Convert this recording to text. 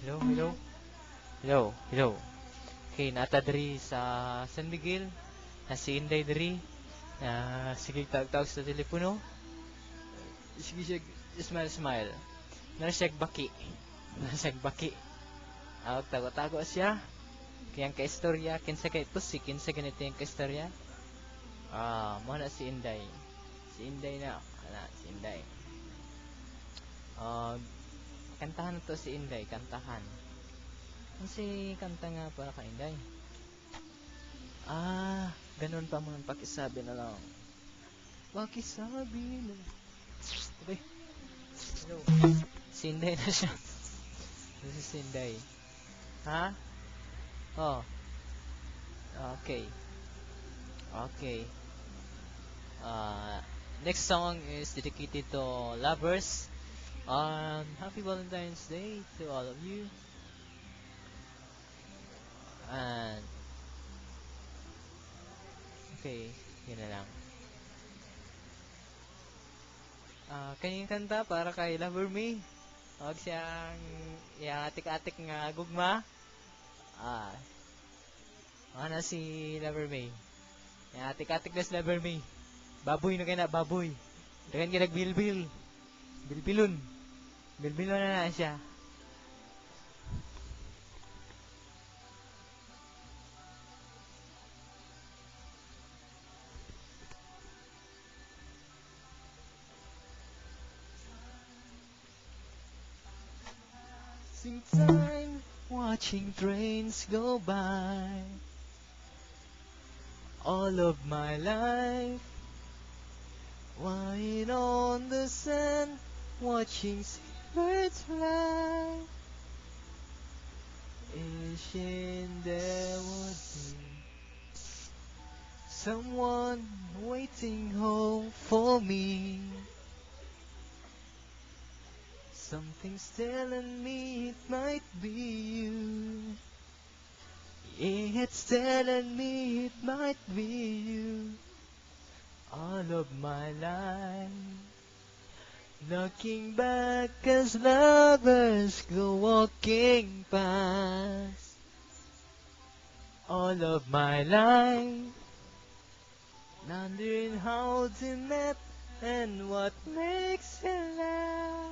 Hello, hello. Hello, hello. Okay, nata diri sa San Miguel. Na si Inday diri. Sige, tawag sa telepono. Sige, sige, smile, smile. Narasyak baki. Narasyak baki. Tago-tago siya. Kaya ka-istorya, kinsa kay pusi, kinsa ganito yung ka-istorya. Mo na si Inday. Si Inday na. Si Inday. Kantahan to si Inday, kantahan. Kasi kanta nga para kay Inday. Ganun pa man, pakisabi na lang. Pakisabi na. Sabay. Hello. Si Inday na siya. This is Inday. Ha? Oh. Okay. Okay. Next song is dedicated to lovers. Happy Valentine's Day to all of you. And okay, yun na lang. Kanyang kanta para kay Lover Me. Huwag siyang atik-atik nga gugma. Ano si Lover Me? Atik-atik na si Lover Me. Baboy na kaya na, baboy. Dagan ka nagbilbil. Bilbilon. Bilbilon na siya. Passing time, watching trains go by. All of my life, lying on the sand, watching birds fly. Wishing there would be someone waiting home for me. Something's telling me it might be you. It's telling me it might be you. All of my life, looking back as lovers go walking past. All of my life, wondering how they met and what makes it last.